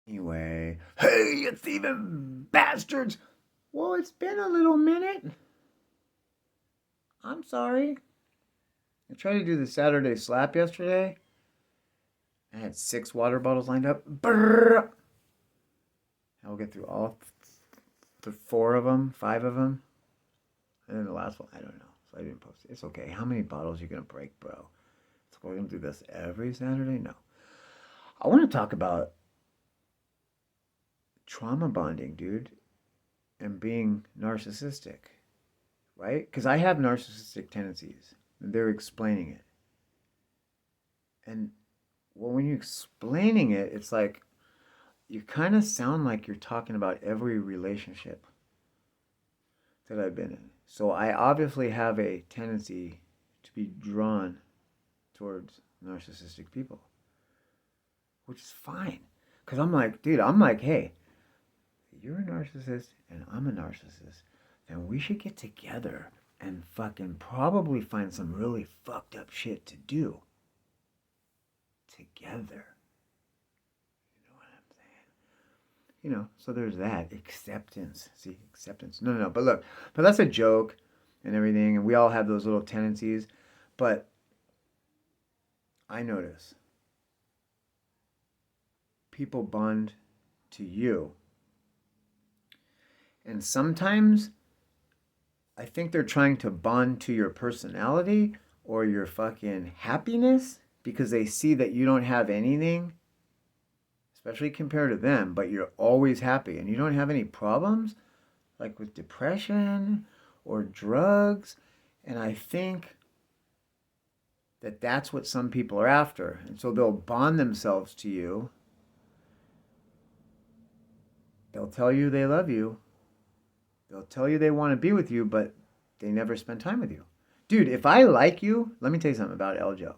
Anyway, hey, you thieving bastards! Well, it's been a little minute. I'm sorry. I tried to do the Saturday slap yesterday. I had 6 water bottles lined up. Brrr. I will get through all the 4 of them, 5 of them. And then the last one, I don't know. So I didn't post it. It's okay. How many bottles are you going to break, bro? So we're going to do this every Saturday? No. I want to talk about trauma bonding, dude, and being narcissistic, right? Because I have narcissistic tendencies. And they're explaining it. And well, when you're explaining it, it's like you kind of sound like you're talking about every relationship that I've been in. So I obviously have a tendency to be drawn towards narcissistic people, which is fine. Because I'm like, dude, hey, you're a narcissist and I'm a narcissist. Then we should get together and fucking probably find some really fucked up shit to do together. You know what I'm saying? You know, so there's that. Acceptance. See, acceptance. No. But look, but that's a joke and everything. And we all have those little tendencies. But I notice people bond to you. And sometimes I think they're trying to bond to your personality or your fucking happiness because they see that you don't have anything, especially compared to them, but you're always happy and you don't have any problems like with depression or drugs. And I think that that's what some people are after. And so they'll bond themselves to you. They'll tell you they love you. They'll tell you they want to be with you, but they never spend time with you. Dude, if I like you, let me tell you something about Eljo.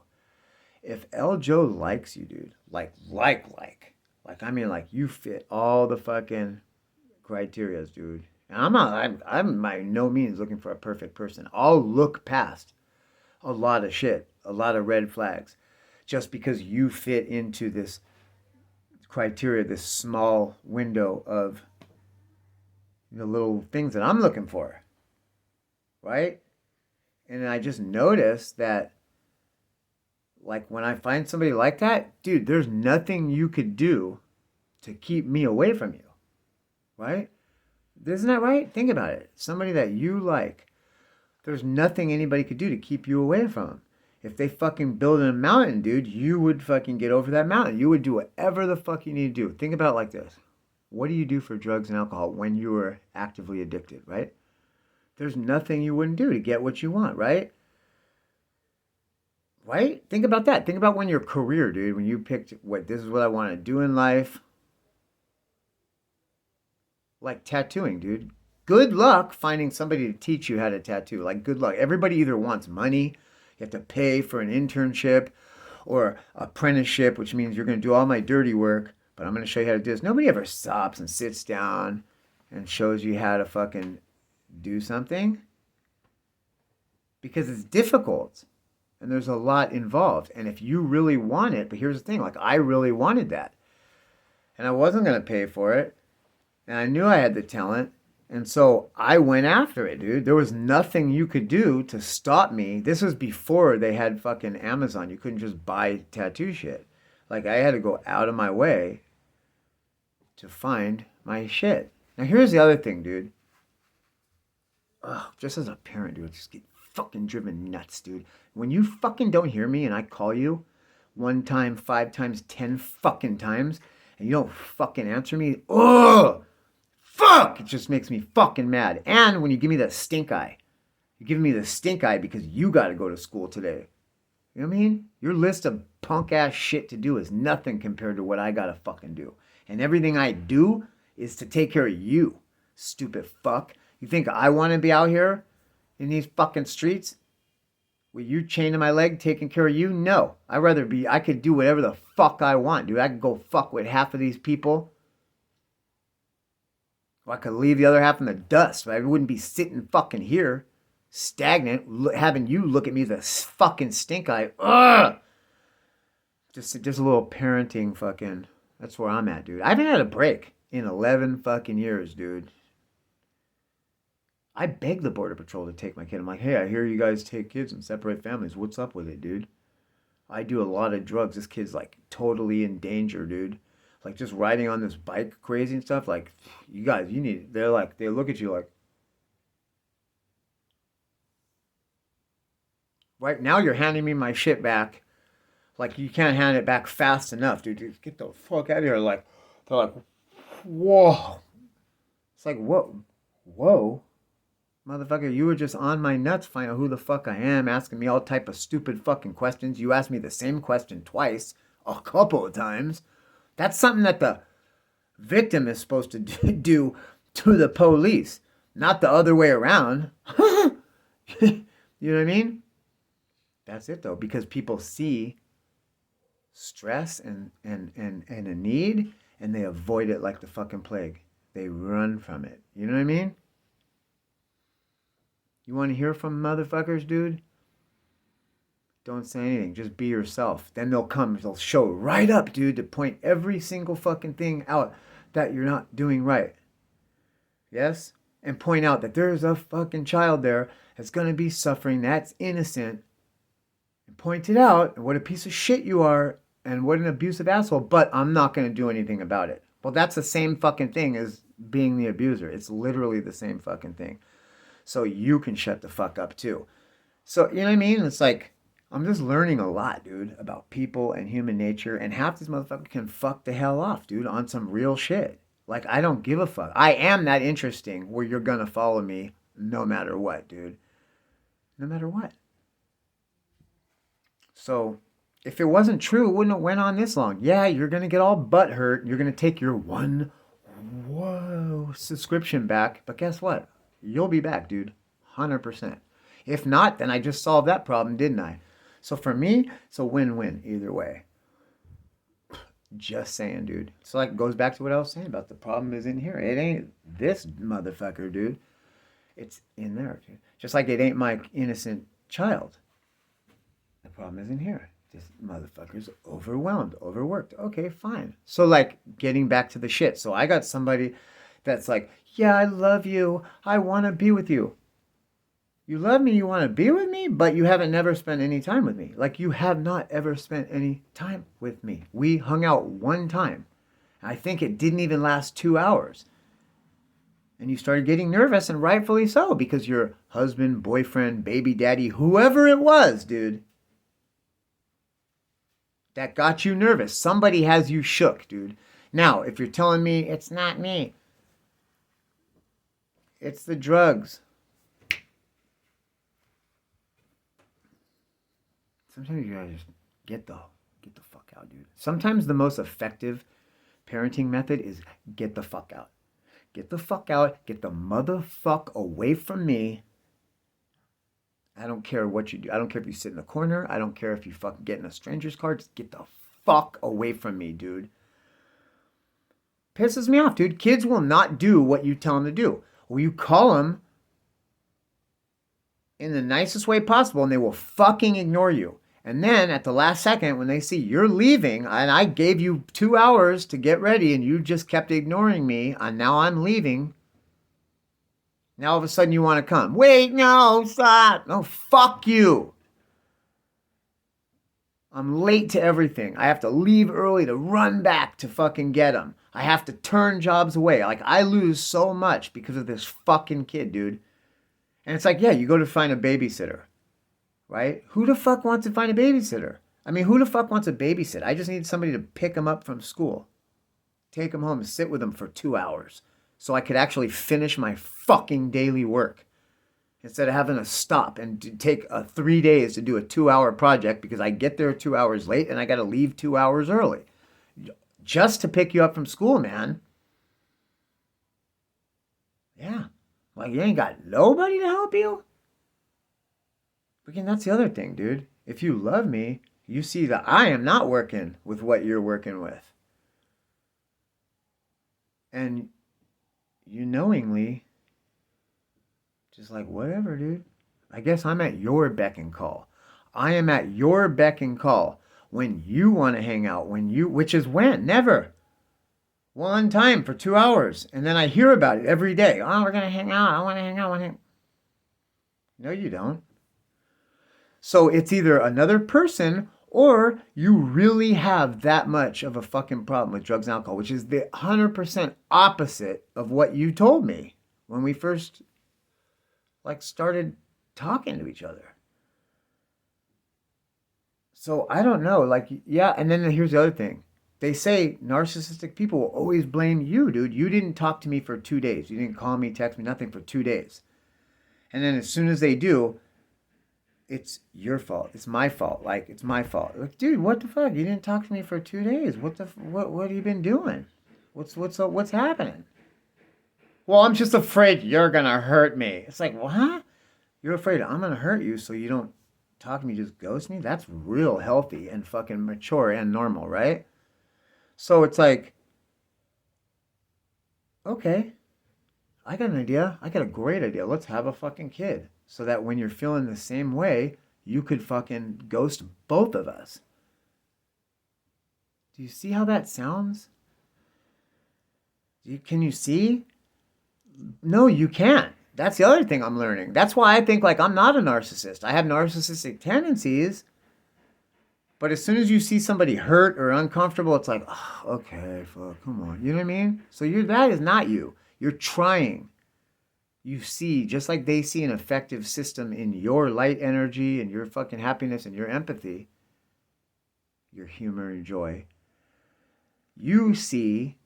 If Eljo likes you, dude, like, I mean, like, you fit all the fucking criterias, dude. And I'm by no means looking for a perfect person. I'll look past a lot of shit, a lot of red flags, just because you fit into this criteria, this small window of the little things that I'm looking for, right? And I just noticed that, like, when I find somebody like that, dude, there's nothing you could do to keep me away from you, right? Isn't that right? Think about it. Somebody that you like, there's nothing anybody could do to keep you away from them. If they fucking build a mountain, dude, you would fucking get over that mountain. You would do whatever the fuck you need to do. Think about it like this. What do you do for drugs and alcohol when you are actively addicted, right? There's nothing you wouldn't do to get what you want, right? Right? Think about that. Think about when your career, dude, when you picked this is what I want to do in life. Like tattooing, dude. Good luck finding somebody to teach you how to tattoo. Like, good luck. Everybody either wants money, you have to pay for an internship or apprenticeship, which means you're going to do all my dirty work, but I'm going to show you how to do this. Nobody ever stops and sits down and shows you how to fucking do something because it's difficult and there's a lot involved. And if you really want it, but here's the thing, like, I really wanted that and I wasn't going to pay for it and I knew I had the talent. And so I went after it, dude. There was nothing you could do to stop me. This was before they had fucking Amazon. You couldn't just buy tattoo shit. Like, I had to go out of my way to find my shit. Now, here's the other thing, dude. Ugh, just as a parent, dude, just get fucking driven nuts, dude. When you fucking don't hear me and I call you 1 time, 5 times, 10 fucking times, and you don't fucking answer me, ugh! Fuck! It just makes me fucking mad. And when you give me that stink eye, you're giving me the stink eye because you got to go to school today. You know what I mean? Your list of punk ass shit to do is nothing compared to what I got to fucking do. And everything I do is to take care of you, stupid fuck. You think I want to be out here in these fucking streets with you chained to my leg taking care of you? No. I could do whatever the fuck I want, dude. I could go fuck with half of these people. Or I could leave the other half in the dust, but I wouldn't be sitting fucking here, stagnant, having you look at me with a fucking stink eye. Ugh! Just a little parenting fucking That's where I'm at, dude. I haven't had a break in 11 fucking years, dude. I begged the Border Patrol to take my kid. I'm like, hey, I hear you guys take kids and separate families. What's up with it, dude? I do a lot of drugs. This kid's like totally in danger, dude. Like just riding on this bike crazy and stuff. Like, you guys, you need, they're like, they look at you like, right now you're handing me my shit back. Like, you can't hand it back fast enough, dude. Get the fuck out of here. Like, they're like, whoa. It's like, whoa. Motherfucker, you were just on my nuts, find out who the fuck I am, asking me all type of stupid fucking questions. You asked me the same question twice, a couple of times. That's something that the victim is supposed to do to the police, not the other way around. You know what I mean? That's it, though, because people see stress and a need, and they avoid it like the fucking plague. They run from it. You know what I mean? You want to hear from motherfuckers, dude? Don't say anything. Just be yourself. Then they'll come. They'll show right up, dude, to point every single fucking thing out that you're not doing right. Yes? And point out that there's a fucking child there that's going to be suffering, that's innocent. And point it out, and what a piece of shit you are, and what an abusive asshole, but I'm not going to do anything about it. Well, that's the same fucking thing as being the abuser. It's literally the same fucking thing. So you can shut the fuck up too. So, you know what I mean? It's like, I'm just learning a lot, dude, about people and human nature. And half these motherfuckers can fuck the hell off, dude, on some real shit. Like, I don't give a fuck. I am that interesting where you're gonna follow me no matter what, dude. No matter what. So, if it wasn't true, it wouldn't have went on this long. Yeah, you're gonna get all butthurt. You're gonna take your subscription back. But guess what? You'll be back, dude. 100%. If not, then I just solved that problem, didn't I? So for me, it's a win-win either way. Just saying, dude. So like, it goes back to what I was saying about the problem is in here. It ain't this motherfucker, dude. It's in there, dude. Just like it ain't my innocent child. The problem is in here. This motherfucker's overwhelmed, overworked. Okay, fine. So like, getting back to the shit. So I got somebody that's like, yeah, I love you. I want to be with you. You love me, you want to be with me, but you haven't never spent any time with me. Like, you have not ever spent any time with me. We hung out one time. I think it didn't even last 2 hours. And you started getting nervous, and rightfully so, because your husband, boyfriend, baby daddy, whoever it was, dude, that got you nervous. Somebody has you shook, dude. Now, if you're telling me it's not me, it's the drugs. Sometimes you gotta just get the fuck out, dude. Sometimes the most effective parenting method is get the fuck out. Get the fuck out. Get the motherfuck away from me. I don't care what you do. I don't care if you sit in the corner. I don't care if you fucking get in a stranger's car. Just get the fuck away from me, dude. Pisses me off, dude. Kids will not do what you tell them to do. Well, you call them in the nicest way possible, and they will fucking ignore you. And then at the last second, when they see you're leaving, and I gave you 2 hours to get ready, and you just kept ignoring me, and now I'm leaving, now all of a sudden you want to come. Wait, no, stop. No, fuck you. I'm late to everything. I have to leave early to run back to fucking get them. I have to turn jobs away. Like, I lose so much because of this fucking kid, dude. And it's like, yeah, you go to find a babysitter, right? Who the fuck wants to find a babysitter? I mean, who the fuck wants a babysitter? I just need somebody to pick them up from school, take them home and sit with them for 2 hours so I could actually finish my fucking daily work instead of having to stop and to take 3 days to do a 2-hour project because I get there 2 hours late and I got to leave 2 hours early just to pick you up from school, man. Yeah. Like, you ain't got nobody to help you? Again, that's the other thing, dude. If you love me, you see that I am not working with what you're working with. And you knowingly, just like, whatever, dude. I guess I'm at your beck and call. I am at your beck and call when you want to hang out, which is when? Never. one time for 2 hours. And then I hear about it every day. Oh, we're going to hang out. I want to hang out. I want to hang. No, you don't. So it's either another person or you really have that much of a fucking problem with drugs and alcohol, which is the 100% opposite of what you told me when we first started talking to each other. So I don't know, yeah, and then here's the other thing. They say narcissistic people will always blame you, dude. You didn't talk to me for 2 days. You didn't call me, text me, nothing for 2 days. And then as soon as they do, it's your fault. It's my fault. It's my fault. Dude, what the fuck? You didn't talk to me for 2 days. What have you been doing? What's happening? Well, I'm just afraid you're gonna hurt me. It's like, what? You're afraid I'm gonna hurt you so you don't talk to me, just ghost me? That's real healthy and fucking mature and normal, right? So it's like, okay, I got an idea. I got a great idea. Let's have a fucking kid. So that when you're feeling the same way, you could fucking ghost both of us. Do you see how that sounds? Can you see? No, you can't. That's the other thing I'm learning. That's why I think I'm not a narcissist. I have narcissistic tendencies. But as soon as you see somebody hurt or uncomfortable, it's like, oh, okay, fuck, come on. You know what I mean? So that is not you. You're trying. You see, just like they see an effective system in your light energy and your fucking happiness and your empathy, your humor and joy, you see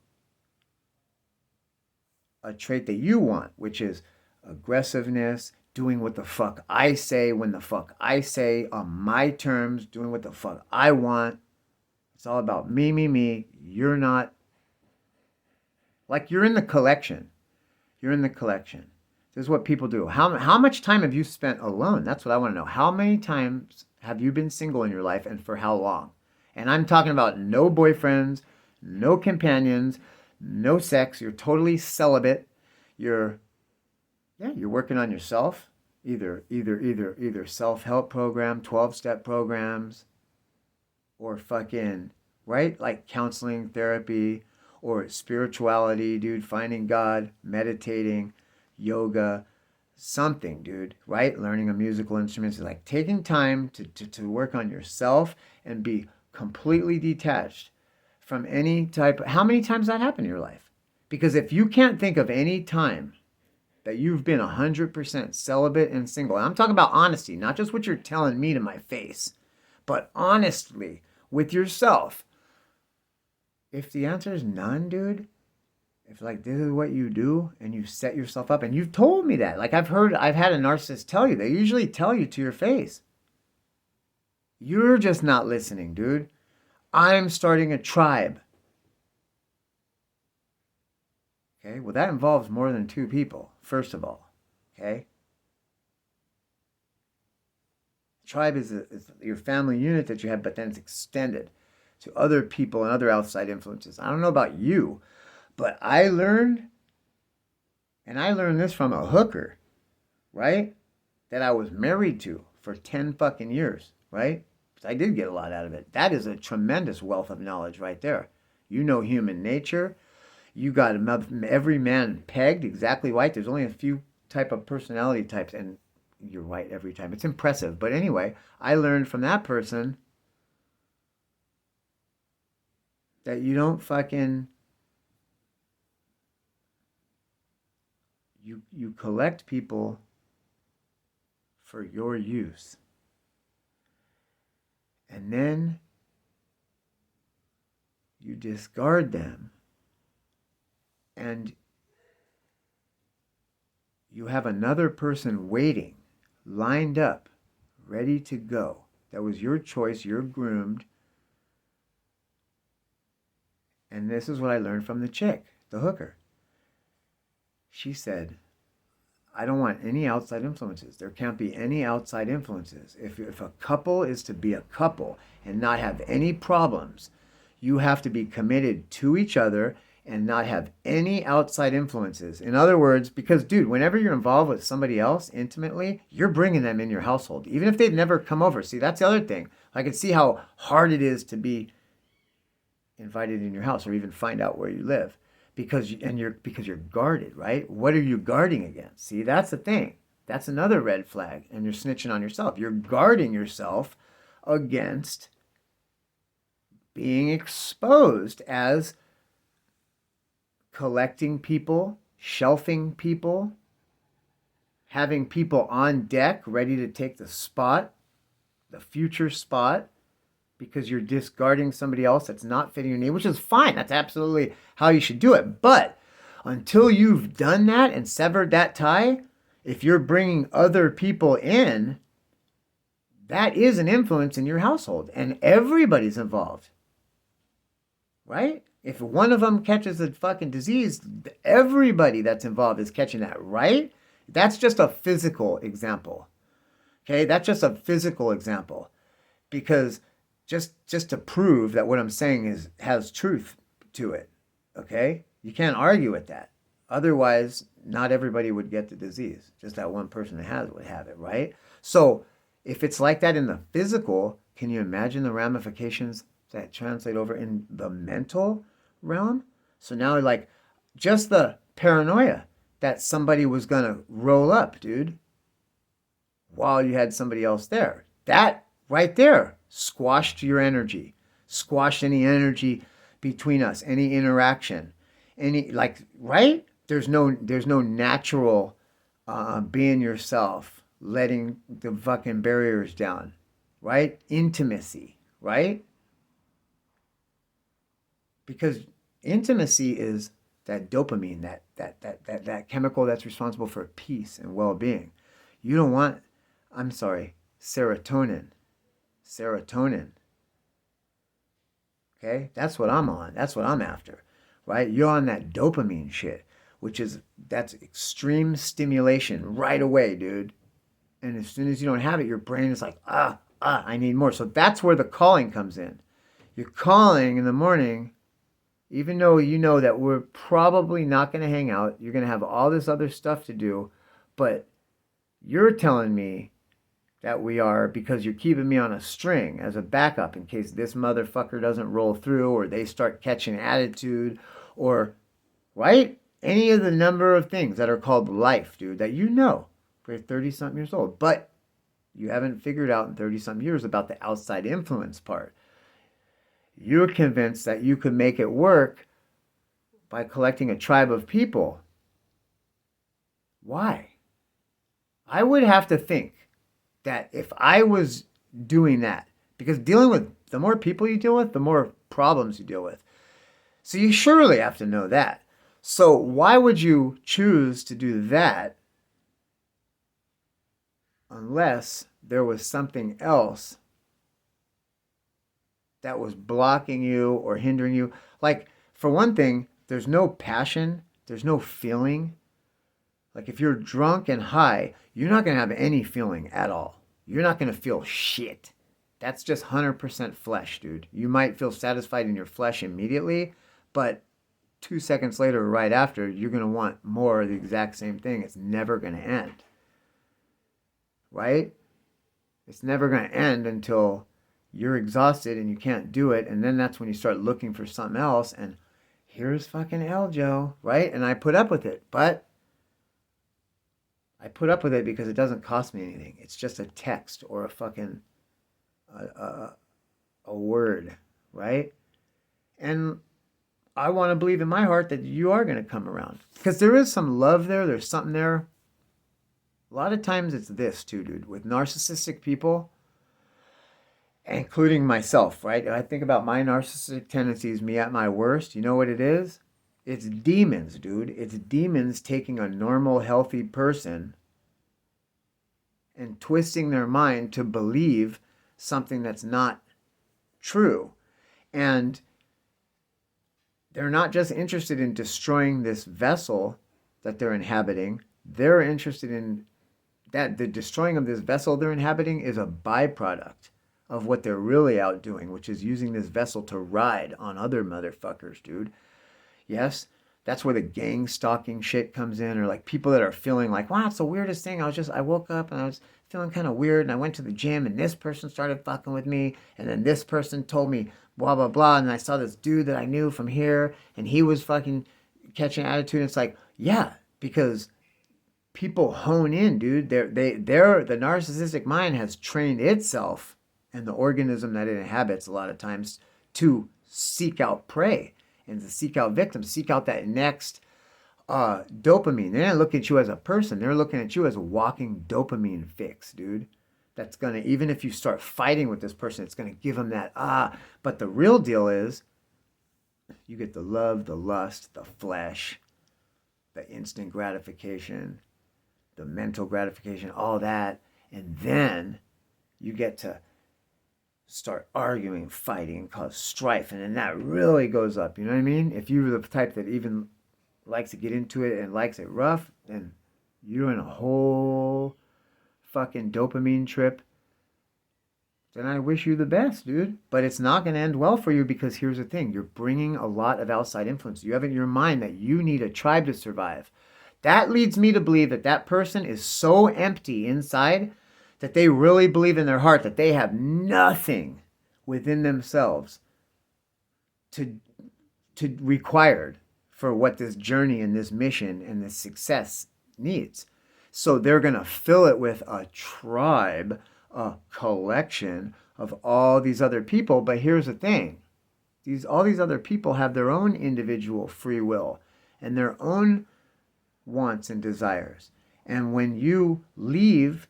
a trait that you want, which is aggressiveness, doing what the fuck I say when the fuck I say on my terms, doing what the fuck I want. It's all about me, me, me. You're not. You're in the collection. You're in the collection. This is what people do. How much time have you spent alone? That's what I want to know. How many times have you been single in your life and for how long? And I'm talking about no boyfriends, no companions, no sex. You're totally celibate. You're working on yourself. Either self-help program, 12-step programs, or fucking, right? Counseling, therapy, or spirituality, dude, finding God, meditating, yoga, something, dude, right? Learning a musical instrument is taking time to work on yourself and be completely detached from any type. How many times that happened in your life? Because if you can't think of any time that you've been 100% celibate and single, and I'm talking about honesty, not just what you're telling me to my face, but honestly with yourself. If the answer is none, dude, if this is what you do and you set yourself up, and you've told me that, I've had a narcissist tell you, they usually tell you to your face. You're just not listening, dude. I'm starting a tribe. Okay, well, that involves more than 2 people, first of all. Okay? Tribe is your family unit that you have, but then it's extended to other people and other outside influences. I don't know about you, but I learned this from a hooker, right? That I was married to for 10 fucking years, right? Because I did get a lot out of it. That is a tremendous wealth of knowledge right there. You know human nature. You got every man pegged exactly right. There's only a few type of personality types, and you're right every time. It's impressive. But anyway, I learned from that person that you don't fucking... You collect people for your use. And then you discard them. And you have another person waiting, lined up, ready to go. That was your choice. You're groomed. And this is what I learned from the chick, the hooker. She said, I don't want any outside influences. There can't be any outside influences. If a couple is to be a couple and not have any problems, you have to be committed to each other and not have any outside influences. In other words, because, dude, whenever you're involved with somebody else intimately, you're bringing them in your household, even if they've never come over. See, that's the other thing. I can see how hard it is to be invited in your house or even find out where you live. because you're guarded, right? What are you guarding against? See, that's the thing. That's another red flag, and you're snitching on yourself. You're guarding yourself against being exposed as collecting people, shelving people, having people on deck ready to take the spot, the future spot, because you're discarding somebody else that's not fitting your need, which is fine. That's absolutely how you should do it. But until you've done that and severed that tie, if you're bringing other people in, that is an influence in your household, and everybody's involved, right? If one of them catches a fucking disease, everybody that's involved is catching that, right? That's just a physical example. Okay, that's just a physical example, because just to prove that what I'm saying has truth to it. Okay, you can't argue with that. Otherwise, not everybody would get the disease. Just that one person that has it would have it, right? So if it's like that in the physical, can you imagine the ramifications that translate over in the mental realm? So now, like, just the paranoia that somebody was gonna roll up, dude, while you had somebody else there. That right there squashed your energy, squashed any energy between us, any interaction, any, like, right? There's no natural being yourself, letting the fucking barriers down, right? Intimacy, right? Because intimacy is that dopamine, that chemical that's responsible for peace and well-being. You don't want, I'm sorry, serotonin. Serotonin. Okay? That's what I'm on. That's what I'm after, right? You're on that dopamine shit, that's extreme stimulation right away, dude. And as soon as you don't have it, your brain is like, I need more. So that's where the calling comes in. You're calling in the morning, even though you know that we're probably not going to hang out. You're going to have all this other stuff to do, but you're telling me that we are, because you're keeping me on a string as a backup in case this motherfucker doesn't roll through, or they start catching attitude, or, right? Any of the number of things that are called life, dude, that you know for 30-something years old, but you haven't figured out in 30-something years about the outside influence part. You're convinced that you could make it work by collecting a tribe of people. Why? I would have to think that if I was doing that, because dealing with, the more people you deal with, the more problems you deal with. So you surely have to know that. So why would you choose to do that unless there was something else that was blocking you or hindering you? Like, for one thing, there's no passion, there's no feeling. Like, if you're drunk and high, you're not going to have any feeling at all. You're not going to feel shit. That's just 100% flesh, dude. You might feel satisfied in your flesh immediately, but 2 seconds later or right after, you're going to want more of the exact same thing. It's never going to end. Right? It's never going to end until you're exhausted and you can't do it, and then that's when you start looking for something else, and here's fucking Eljo, right? And I put up with it, but I put up with it because it doesn't cost me anything. It's just a text or a fucking a word, right? And I want to believe in my heart that you are going to come around, because there is some love there. There's something there. A lot of times it's this too, dude. With narcissistic people, including myself, right? I think about my narcissistic tendencies, me at my worst. You know what it is? It's demons, dude. It's demons taking a normal, healthy person and twisting their mind to believe something that's not true. And they're not just interested in destroying this vessel that they're inhabiting. They're interested in that the destroying of this vessel they're inhabiting is a byproduct of what they're really out doing, which is using this vessel to ride on other motherfuckers, dude. Yes, that's where the gang stalking shit comes in, or like people that are feeling like, wow, it's the weirdest thing. I woke up and I was feeling kind of weird, and I went to the gym and this person started fucking with me, and then this person told me blah, blah, blah, and I saw this dude that I knew from here, and he was fucking catch an attitude. It's like, yeah, because people hone in, dude. The narcissistic mind has trained itself and the organism that it inhabits a lot of times to seek out prey and to seek out victims, seek out that next dopamine. They're not looking at you as a person. They're looking at you as a walking dopamine fix, dude. That's going to, even if you start fighting with this person, it's going to give them that, But the real deal is you get the love, the lust, the flesh, the instant gratification, the mental gratification, all that. And then you get to start arguing, fighting, cause strife. And then that really goes up. You know what I mean? If you're the type that even likes to get into it and likes it rough, then you're in a whole fucking dopamine trip. Then I wish you the best, dude. But it's not going to end well for you, because here's the thing. You're bringing a lot of outside influence. You have in your mind that you need a tribe to survive. That leads me to believe that that person is so empty inside that they really believe in their heart that they have nothing within themselves to required for what this journey and this mission and this success needs. So they're going to fill it with a tribe, a collection of all these other people. But here's the thing. All these other people have their own individual free will and their own wants and desires. And when you leave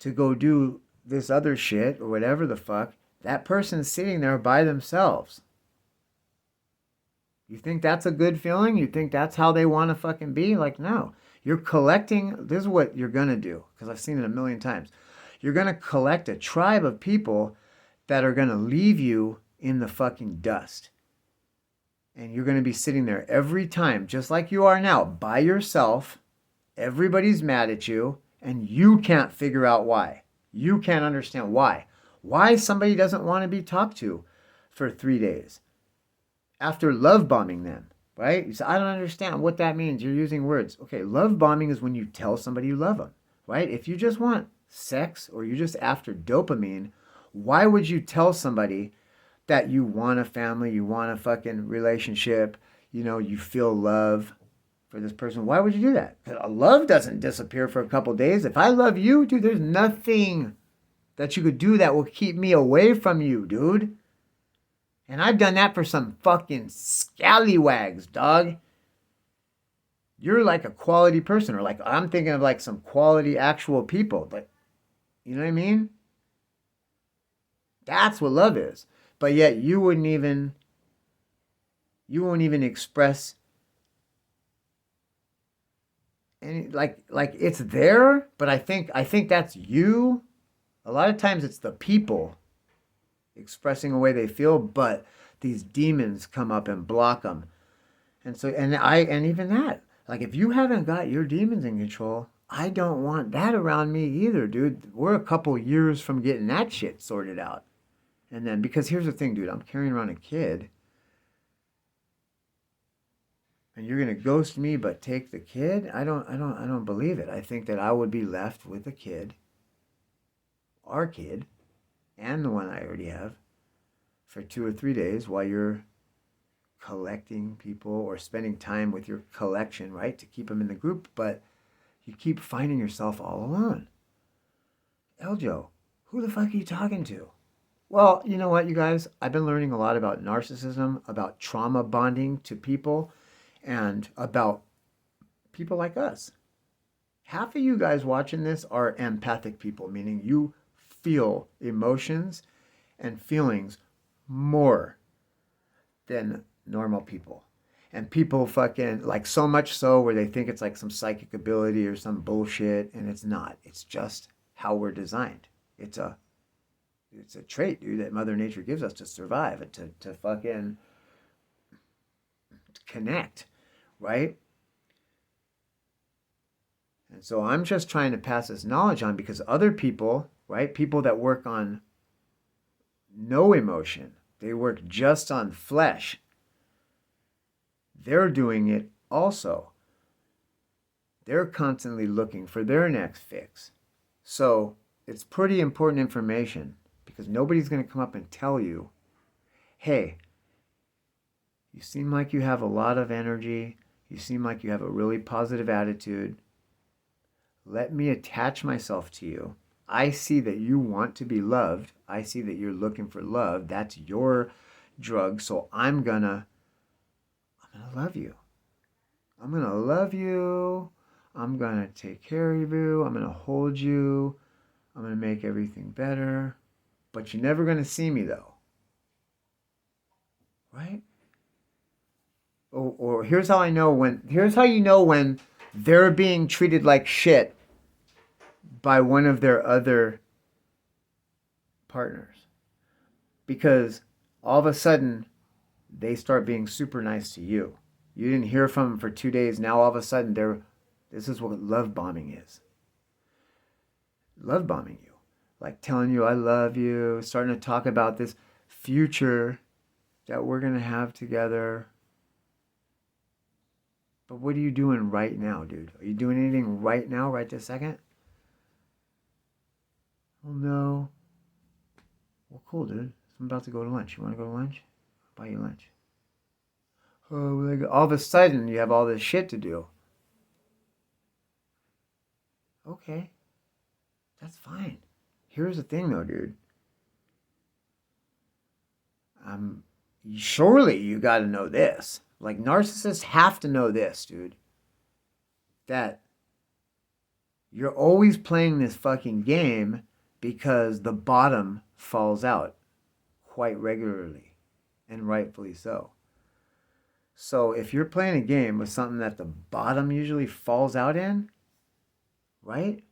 to go do this other shit or whatever the fuck, that person's sitting there by themselves. You think that's a good feeling? You think that's how they want to fucking be? Like, no. You're collecting, this is what you're going to do, because I've seen it a million times. You're going to collect a tribe of people that are going to leave you in the fucking dust. And you're going to be sitting there every time, just like you are now, by yourself. Everybody's mad at you, and you can't figure out why. You can't understand why. Why somebody doesn't want to be talked to for 3 days after love bombing them, right? You say, I don't understand what that means. You're using words. Okay, love bombing is when you tell somebody you love them, right? If you just want sex or you're just after dopamine, why would you tell somebody that you want a family, you want a fucking relationship, you feel love for this person? Why would you do that? Because love doesn't disappear for a couple days. If I love you, dude, there's nothing that you could do that will keep me away from you, dude. And I've done that for some fucking scallywags, dog. You're like a quality person, or like I'm thinking of like some quality actual people. Like, you know what I mean? That's what love is. But yet you won't even express any, like it's there, but I think that's you. A lot of times it's the people expressing a way they feel, but these demons come up and block them. And so, and even that, like if you haven't got your demons in control, I don't want that around me either, dude. We're a couple years from getting that shit sorted out. And then, because here's the thing, dude, I'm carrying around a kid, and you're gonna ghost me but take the kid? I don't believe it. I think that I would be left with a kid, our kid, and the one I already have, for 2 or 3 days while you're collecting people or spending time with your collection, right, to keep them in the group, but you keep finding yourself all alone. Eljo, who the fuck are you talking to? Well, you know what, you guys? I've been learning a lot about narcissism, about trauma bonding to people, and about people like us. Half of you guys watching this are empathic people, meaning you feel emotions and feelings more than normal people. And people fucking, like, so much so where they think it's like some psychic ability or some bullshit, and it's not. It's just how we're designed. It's a trait, dude, that Mother Nature gives us to survive and to fucking connect, right? And so I'm just trying to pass this knowledge on, because other people, right, people that work on no emotion, they work just on flesh, they're doing it also. They're constantly looking for their next fix. So it's pretty important information, because nobody's going to come up and tell you, hey, you seem like you have a lot of energy, You seem like you have a really positive attitude. Let me attach myself to you. I see that you want to be loved. I see that you're looking for love. That's your drug. So I'm gonna love you. I'm gonna love you. I'm gonna take care of you. I'm gonna hold you. I'm gonna make everything better. But you're never gonna see me though. Right? Or here's how you know when they're being treated like shit by one of their other partners. Because all of a sudden they start being super nice to you. You didn't hear from them for 2 days. Now all of a sudden this is what love bombing is. Love bombing you. Like telling you I love you, starting to talk about this future that we're going to have together. But what are you doing right now, dude? Are you doing anything right now, right this second? Oh, no. Well, cool, dude. I'm about to go to lunch. You want to go to lunch? I'll buy you lunch. Oh, all of a sudden, you have all this shit to do. Okay. That's fine. Here's the thing, though, dude. Surely you got to know this. Like, narcissists have to know this, dude. That you're always playing this fucking game because the bottom falls out quite regularly, and rightfully so. So if you're playing a game with something that the bottom usually falls out in, right?